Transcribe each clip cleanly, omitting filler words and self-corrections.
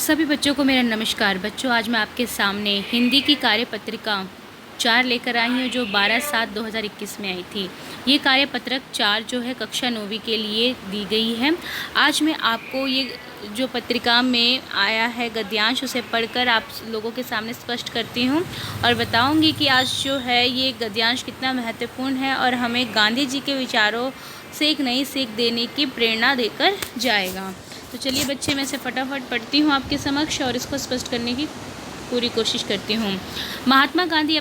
सभी बच्चों को मेरा नमस्कार। बच्चों, आज मैं आपके सामने हिंदी की कार्यपत्रिका 4 लेकर आई हूँ जो 12/7/2021 में आई थी। ये कार्यपत्रक 4 जो है कक्षा 9वीं के लिए दी गई है। आज मैं आपको ये जो पत्रिका में आया है गद्यांश उसे पढ़कर आप लोगों के सामने स्पष्ट करती हूँ और बताऊँगी कि आज जो है ये गद्यांश कितना महत्वपूर्ण है और हमें गांधी जी के विचारों से एक नई सीख देने की प्रेरणा देकर जाएगा। तो चलिए बच्चे, मैं इसे फटाफट पढ़ती हूँ आपके समक्ष और इसको स्पष्ट करने की पूरी कोशिश करती हूँ। महात्मा गांधी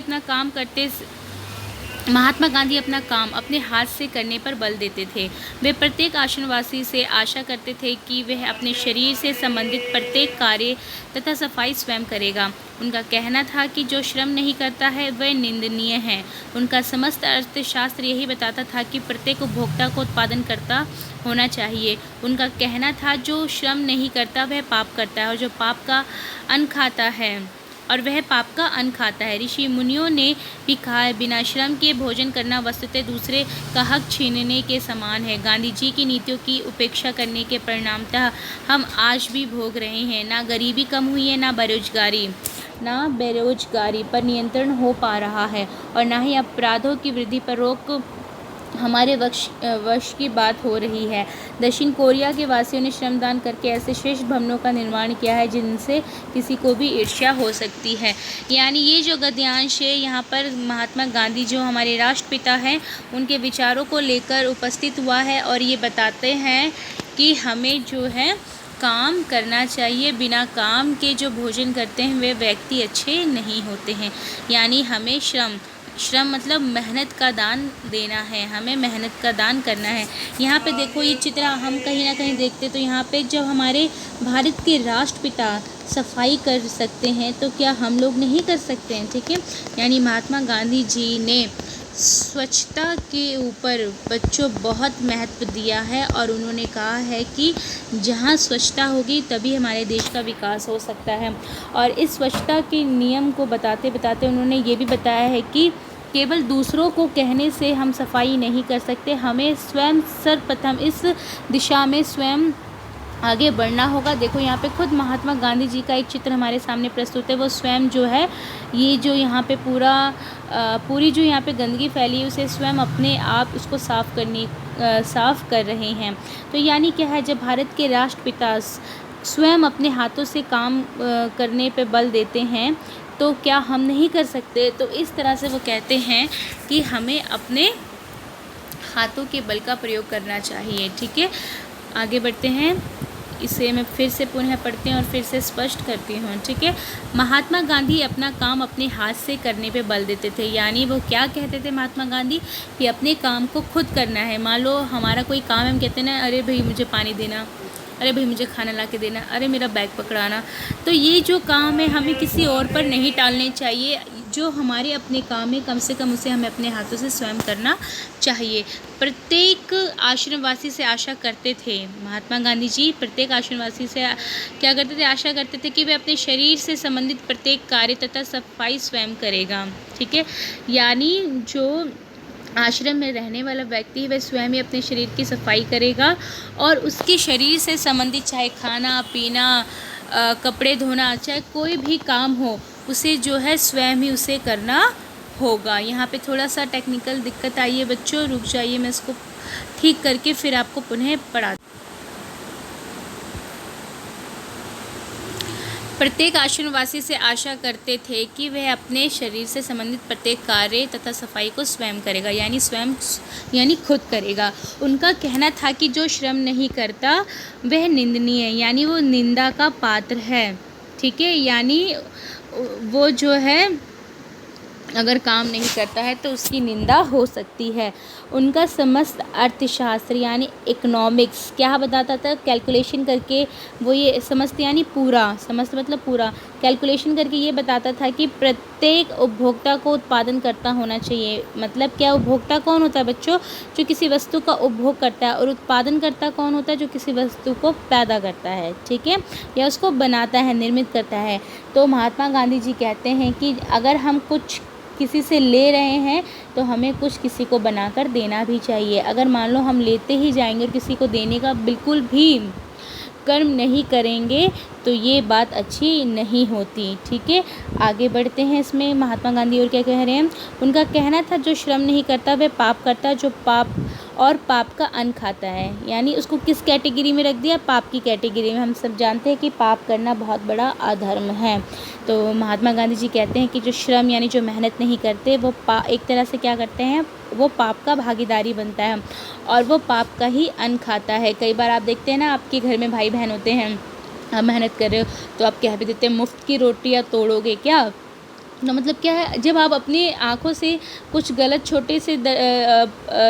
अपना काम अपने हाथ से करने पर बल देते थे। वे प्रत्येक आश्रमवासी से आशा करते थे कि वह अपने शरीर से संबंधित प्रत्येक कार्य तथा सफाई स्वयं करेगा। उनका कहना था कि जो श्रम नहीं करता है वह निंदनीय है। उनका समस्त अर्थशास्त्र यही बताता था कि प्रत्येक उपभोक्ता को उत्पादनकर्ता होना चाहिए। उनका कहना था जो श्रम नहीं करता वह पाप करता है और जो पाप का अन्न खाता है और वह पाप का अन्न खाता है। ऋषि मुनियों ने भी कहा है, बिना श्रम के भोजन करना वस्तुतः दूसरे का हक छीनने के समान है। गांधी जी की नीतियों की उपेक्षा करने के परिणामतः हम आज भी भोग रहे हैं। ना गरीबी कम हुई है, ना बेरोजगारी पर नियंत्रण हो पा रहा है और ना ही अपराधों की वृद्धि पर रोक हमारे वश की बात हो रही है। दक्षिण कोरिया के वासियों ने श्रमदान करके ऐसे श्रेष्ठ भवनों का निर्माण किया है जिनसे किसी को भी ईर्ष्या हो सकती है। यानी ये जो गद्यांश है यहाँ पर महात्मा गांधी जो हमारे राष्ट्रपिता हैं उनके विचारों को लेकर उपस्थित हुआ है और ये बताते हैं कि हमें जो है काम करना चाहिए। बिना काम के जो भोजन करते हैं वे व्यक्ति अच्छे नहीं होते हैं। यानी हमें श्रम मतलब मेहनत का दान देना है, हमें मेहनत का दान करना है। यहाँ पे देखो ये चित्र हम कहीं ना कहीं देखते तो यहाँ पे जब हमारे भारत के राष्ट्रपिता सफाई कर सकते हैं तो क्या हम लोग नहीं कर सकते हैं? ठीक है, यानी महात्मा गांधी जी ने स्वच्छता के ऊपर बच्चों बहुत महत्व दिया है और उन्होंने कहा है कि जहाँ स्वच्छता होगी तभी हमारे देश का विकास हो सकता है। और इस स्वच्छता के नियम को बताते बताते उन्होंने ये भी बताया है कि केवल दूसरों को कहने से हम सफाई नहीं कर सकते, हमें स्वयं सर्वप्रथम इस दिशा में स्वयं आगे बढ़ना होगा। देखो यहाँ पे खुद महात्मा गांधी जी का एक चित्र हमारे सामने प्रस्तुत है। वो स्वयं जो है ये जो यहाँ पे पूरी जो यहाँ पे गंदगी फैली है उसे स्वयं अपने आप उसको साफ़ कर रहे हैं। तो यानी क्या है, जब भारत के राष्ट्रपिता स्वयं अपने हाथों से काम करने पे बल देते हैं तो क्या हम नहीं कर सकते? तो इस तरह से वो कहते हैं कि हमें अपने हाथों के बल का प्रयोग करना चाहिए। ठीक है, आगे बढ़ते हैं। इसे मैं फिर से पुनः पढ़ती हूँ और फिर से स्पष्ट करती हूँ। ठीक है, महात्मा गांधी अपना काम अपने हाथ से करने पे बल देते थे। यानी वो क्या कहते थे महात्मा गांधी कि अपने काम को खुद करना है। मान लो हमारा कोई काम है, हम कहते हैं ना, अरे भाई मुझे पानी देना, अरे भाई मुझे खाना ला के देना, अरे मेरा बैग पकड़ाना। तो ये जो काम है हमें किसी और पर नहीं टालने चाहिए। जो हमारे अपने काम है कम से कम उसे हमें अपने हाथों से स्वयं करना चाहिए। प्रत्येक आश्रमवासी से आशा करते थे, महात्मा गांधी जी प्रत्येक आश्रमवासी से क्या करते थे? आशा करते थे कि वे अपने शरीर से संबंधित प्रत्येक कार्य तथा सफाई स्वयं करेगा। ठीक है, यानी जो आश्रम में रहने वाला व्यक्ति है वह स्वयं ही अपने शरीर की सफाई करेगा और उसके शरीर से संबंधित चाहे खाना पीना, कपड़े धोना, चाहे कोई भी काम हो उसे जो है स्वयं ही उसे करना होगा। यहाँ पे थोड़ा सा टेक्निकल दिक्कत आई है बच्चों, रुक जाइए, मैं इसको ठीक करके फिर आपको पुनः पढ़ा। प्रत्येक आश्रमवासी से आशा करते थे कि वह अपने शरीर से संबंधित प्रत्येक कार्य तथा सफाई को स्वयं करेगा, यानी खुद करेगा। उनका कहना था कि जो श्रम नहीं करता वह निंदनीय है, यानी वो निंदा का पात्र है। ठीक है, यानी वो जो है अगर काम नहीं करता है तो उसकी निंदा हो सकती है। उनका समस्त अर्थशास्त्र यानी इकोनॉमिक्स क्या बताता था? कैलकुलेशन करके वो ये समस्त यानी पूरा, समस्त मतलब पूरा, कैलकुलेशन करके ये बताता था कि प्रत्येक उपभोक्ता को उत्पादन करता होना चाहिए। मतलब क्या? उपभोक्ता कौन होता है बच्चों? जो किसी वस्तु का उपभोग करता है। और उत्पादनकर्ता कौन होता है? जो किसी वस्तु को पैदा करता है, ठीक है, या उसको बनाता है, निर्मित करता है। तो महात्मा गांधी जी कहते हैं कि अगर हम कुछ किसी से ले रहे हैं तो हमें कुछ किसी को बनाकर देना भी चाहिए। अगर मान लो हम लेते ही जाएंगे और किसी को देने का बिल्कुल भी कर्म नहीं करेंगे तो ये बात अच्छी नहीं होती। ठीक है, आगे बढ़ते हैं। इसमें महात्मा गांधी और क्या कह रहे हैं, उनका कहना था जो श्रम नहीं करता वह पाप करता है, जो पाप और पाप का अन्न खाता है। यानी उसको किस कैटेगरी में रख दिया, पाप की कैटेगरी में। हम सब जानते हैं कि पाप करना बहुत बड़ा अधर्म है। तो महात्मा गांधी जी कहते हैं कि जो श्रम यानी जो मेहनत नहीं करते वो एक तरह से क्या करते हैं, वो पाप का भागीदारी बनता है और वो पाप का ही अन्न खाता है। कई बार आप देखते हैं ना, आपके घर में भाई बहन होते हैं, आप मेहनत कर रहे हो तो आप कह भी देते हैं मुफ्त की रोटियां तोड़ोगे क्या। तो मतलब क्या है, जब आप अपनी आँखों से कुछ गलत छोटे से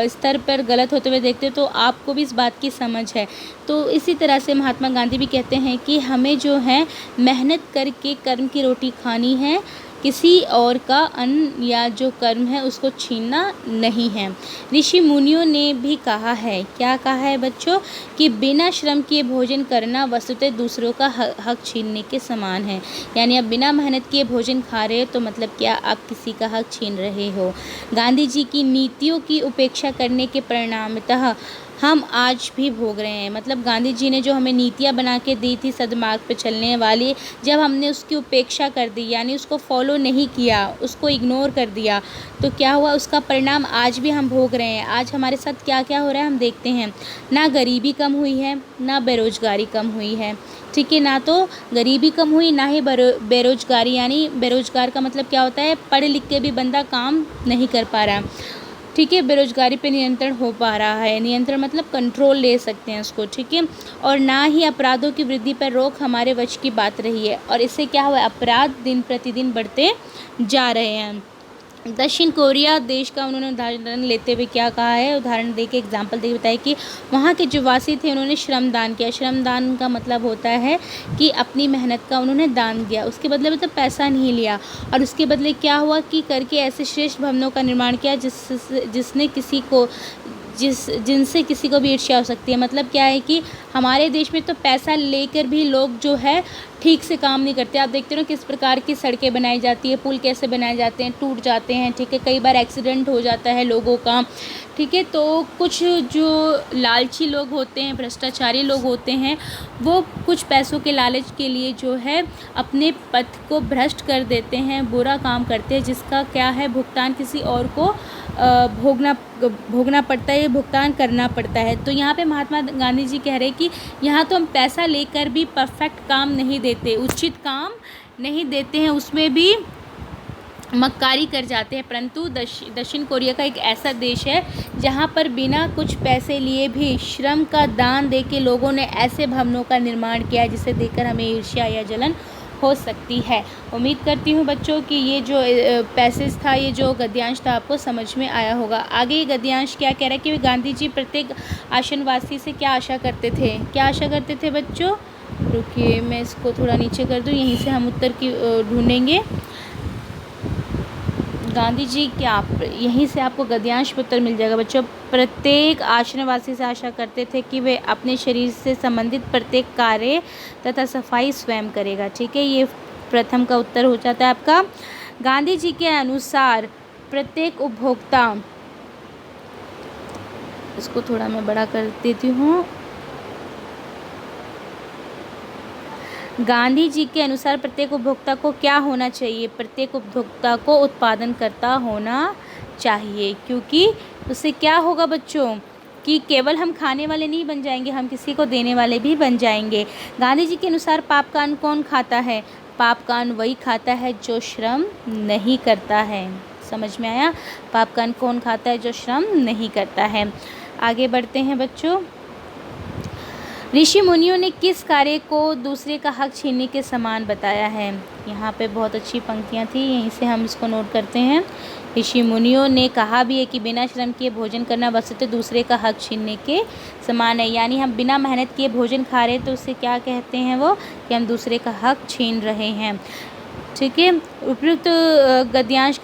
स्तर पर गलत होते हुए देखते हो तो आपको भी इस बात की समझ है। तो इसी तरह से महात्मा गांधी भी कहते हैं कि हमें जो है मेहनत करके कर्म की रोटी खानी है, किसी और का अन्न या जो कर्म है उसको छीनना नहीं है। ऋषि मुनियों ने भी कहा है, क्या कहा है बच्चों, कि बिना श्रम किए भोजन करना वस्तुतः दूसरों का हक छीनने के समान है। यानी आप बिना मेहनत किए भोजन खा रहे हो तो मतलब क्या, आप किसी का हक छीन रहे हो। गांधी जी की नीतियों की उपेक्षा करने के परिणामतः हम आज भी भोग रहे हैं। मतलब गांधी जी ने जो हमें नीतियाँ बना के दी थी सद्मार्ग पे चलने वाली, जब हमने उसकी उपेक्षा कर दी यानी उसको फॉलो नहीं किया, उसको इग्नोर कर दिया, तो क्या हुआ, उसका परिणाम आज भी हम भोग रहे हैं। आज हमारे साथ क्या क्या हो रहा है हम देखते हैं। ना गरीबी कम हुई है, ना बेरोजगारी कम हुई है। ठीक है, ना तो गरीबी कम हुई, ना ही बेरोजगारी। यानी बेरोजगार का मतलब क्या होता है, पढ़ लिख के भी बंदा काम नहीं कर पा रहा है। ठीक है, बेरोजगारी पे नियंत्रण हो पा रहा है, नियंत्रण मतलब कंट्रोल ले सकते हैं उसको। ठीक है, और ना ही अपराधों की वृद्धि पर रोक हमारे वश की बात रही है। और इससे क्या हुआ, अपराध दिन प्रतिदिन बढ़ते जा रहे हैं। दक्षिण कोरिया देश का उन्होंने उदाहरण लेते हुए क्या कहा है, उदाहरण देके एग्जाम्पल देके बताया कि वहाँ के जो वासी थे उन्होंने श्रमदान किया। श्रमदान का मतलब होता है कि अपनी मेहनत का उन्होंने दान दिया, उसके बदले मतलब पैसा नहीं लिया। और उसके बदले क्या हुआ कि करके ऐसे श्रेष्ठ भवनों का निर्माण किया जिनसे किसी को भी ईर्ष्या हो सकती है। मतलब क्या है कि हमारे देश में तो पैसा लेकर भी लोग जो है ठीक से काम नहीं करते। आप देखते हो किस प्रकार की सड़कें बनाई जाती है, पुल कैसे बनाए जाते हैं, टूट जाते हैं। ठीक है, कई बार एक्सीडेंट हो जाता है लोगों का। ठीक है, तो कुछ जो लालची लोग होते हैं, भ्रष्टाचारी लोग होते हैं, वो कुछ पैसों के लालच के लिए जो है अपने पथ को भ्रष्ट कर देते हैं, बुरा काम करते हैं, जिसका क्या है भुगतान किसी और को भोगना पड़ता है, भुगतान करना पड़ता है। तो यहाँ पे महात्मा गांधी जी कह रहे हैं कि यहाँ तो हम पैसा लेकर भी परफेक्ट काम नहीं देते, उचित काम नहीं देते हैं, उसमें भी मक्कारी कर जाते हैं। परंतु दक्षिण कोरिया का एक ऐसा देश है जहाँ पर बिना कुछ पैसे लिए भी श्रम का दान देके लोगों ने ऐसे भवनों का निर्माण किया है जिसे देखकर हमें ईर्ष्या या जलन हो सकती है। उम्मीद करती हूँ बच्चों कि ये जो पैसेज था, ये जो गद्यांश था, आपको समझ में आया होगा। आगे ये गद्यांश क्या कह रहा है कि गांधी जी प्रत्येक आश्रमवासी से क्या आशा करते थे, क्या आशा करते थे बच्चों, रुकिए मैं इसको थोड़ा नीचे कर दूँ, यहीं से हम उत्तर की ढूंढेंगे। गांधी जी क्या, यहीं से आपको गद्यांश उत्तर मिल जाएगा बच्चों। प्रत्येक आश्रमवासी से आशा करते थे कि वे अपने शरीर से संबंधित प्रत्येक कार्य तथा सफाई स्वयं करेगा। ठीक है, ये प्रथम का उत्तर हो जाता है आपका। गांधी जी के अनुसार प्रत्येक उपभोक्ता, इसको थोड़ा मैं बड़ा कर देती हूँ। गांधी जी के अनुसार प्रत्येक उपभोक्ता को क्या होना चाहिए, प्रत्येक उपभोक्ता को उत्पादनकर्ता होना चाहिए, क्योंकि उससे क्या होगा बच्चों कि केवल हम खाने वाले नहीं बन जाएंगे, हम किसी को देने वाले भी बन जाएंगे। गांधी जी के अनुसार पाप का अन्न कौन खाता है, पाप का अन्न वही खाता है जो श्रम नहीं करता है। समझ में आया, पाप का अन्न कौन खाता है, जो श्रम नहीं करता है। आगे बढ़ते हैं बच्चों। ऋषि मुनियों ने किस कार्य को दूसरे का हक छीनने के समान बताया है। यहाँ पे बहुत अच्छी पंक्तियाँ थी, यहीं से हम इसको नोट करते हैं। ऋषि मुनियों ने कहा भी है कि बिना श्रम किए भोजन करना वस्तुतः दूसरे का हक छीनने के समान है। यानी हम बिना मेहनत किए भोजन खा रहे हैं तो उससे क्या कहते हैं वो, कि हम दूसरे का हक छीन रहे हैं। ठीक है, उपर्युक्त गद्यांश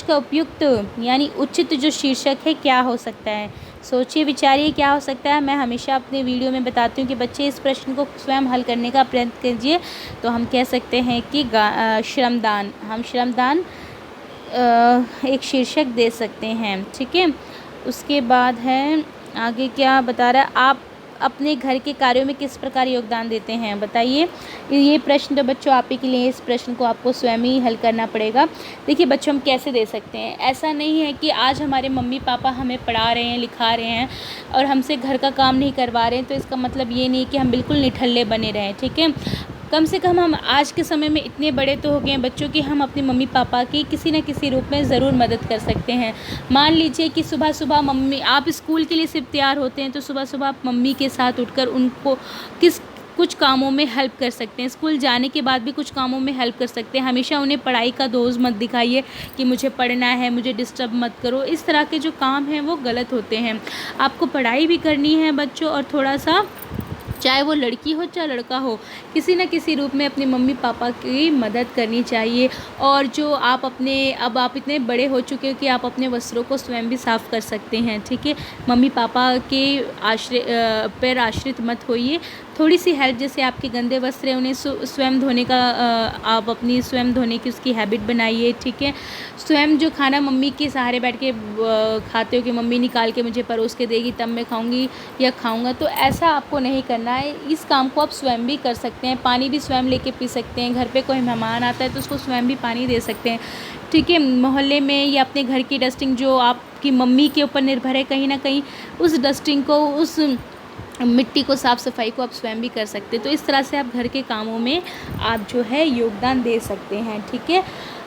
का उपयुक्त यानी उचित जो शीर्षक है क्या हो सकता है, सोचिए विचारिए क्या हो सकता है। मैं हमेशा अपने वीडियो में बताती हूँ कि बच्चे इस प्रश्न को स्वयं हल करने का प्रयत्न कीजिए। तो हम कह सकते हैं कि श्रमदान, हम श्रमदान एक शीर्षक दे सकते हैं। ठीक है, उसके बाद है आगे क्या बता रहा है, आप अपने घर के कार्यों में किस प्रकार योगदान देते हैं, बताइए। ये प्रश्न तो बच्चों आप ही के लिए, इस प्रश्न को आपको स्वयं ही हल करना पड़ेगा। देखिए बच्चों, हम कैसे दे सकते हैं, ऐसा नहीं है कि आज हमारे मम्मी पापा हमें पढ़ा रहे हैं, लिखा रहे हैं और हमसे घर का काम नहीं करवा रहे हैं, तो इसका मतलब ये नहीं कि हम बिल्कुल निठल्ले बने रहें, ठीक है। कम से कम हम आज के समय में इतने बड़े तो हो गए हैं बच्चों कि हम अपने मम्मी पापा की किसी न किसी रूप में ज़रूर मदद कर सकते हैं। मान लीजिए कि सुबह सुबह मम्मी, आप स्कूल के लिए सिर्फ तैयार होते हैं तो सुबह सुबह आप मम्मी के साथ उठकर उनको कुछ कामों में हेल्प कर सकते हैं। स्कूल जाने के बाद भी कुछ कामों में हेल्प कर सकते हैं। हमेशा उन्हें पढ़ाई का दोष मत दिखाइए कि मुझे पढ़ना है, मुझे डिस्टर्ब मत करो। इस तरह के जो काम हैं वो गलत होते हैं। आपको पढ़ाई भी करनी है बच्चों, और थोड़ा सा, चाहे वो लड़की हो चाहे लड़का हो, किसी न किसी रूप में अपने मम्मी पापा की मदद करनी चाहिए। और जो आप अब आप इतने बड़े हो चुके हो कि आप अपने वस्त्रों को स्वयं भी साफ़ कर सकते हैं, ठीक है। मम्मी पापा के पर आश्रित मत होइए। थोड़ी सी हेल्प, जैसे आपके गंदे वस्त्र हैं उन्हें स्वयं धोने का, आप अपनी स्वयं धोने की उसकी हैबिट बनाइए, ठीक है। स्वयं जो खाना मम्मी के सहारे बैठ के खाते हो कि मम्मी निकाल के मुझे परोस के देगी तब मैं खाऊंगी या खाऊंगा, तो ऐसा आपको नहीं करना है। इस काम को आप स्वयं भी कर सकते हैं। पानी भी स्वयं लेके पी सकते हैं। घर पे कोई मेहमान आता है तो उसको स्वयं भी पानी दे सकते हैं, ठीक है। मोहल्ले में या अपने घर की डस्टिंग जो आपकी मम्मी के ऊपर निर्भर है, कहीं ना कहीं उस डस्टिंग को, उस मिट्टी को, साफ़ सफाई को आप स्वयं भी कर सकते हैं। तो इस तरह से आप घर के कामों में आप जो है योगदान दे सकते हैं, ठीक है।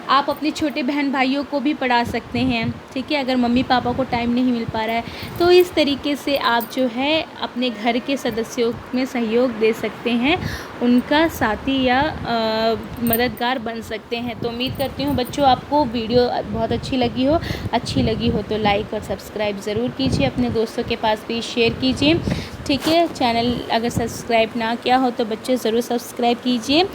आप अपने छोटे बहन भाइयों को भी पढ़ा सकते हैं, ठीक है, अगर मम्मी पापा को टाइम नहीं मिल पा रहा है तो इस तरीके से आप जो है अपने घर के सदस्यों में सहयोग दे सकते हैं, उनका साथी या मददगार बन सकते हैं। तो उम्मीद करती हूँ बच्चों आपको वीडियो बहुत अच्छी लगी हो तो लाइक और सब्सक्राइब ज़रूर कीजिए, अपने दोस्तों के पास भी शेयर कीजिए, ठीक है। चैनल अगर सब्सक्राइब ना किया हो तो बच्चे ज़रूर सब्सक्राइब कीजिए।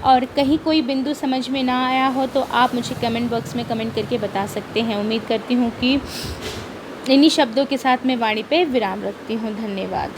और कहीं कोई बिंदु समझ में ना आया हो तो आप मुझे कमेंट बॉक्स में कमेंट करके बता सकते हैं। उम्मीद करती हूँ कि इन्हीं शब्दों के साथ मैं वाणी पे विराम रखती हूँ। धन्यवाद।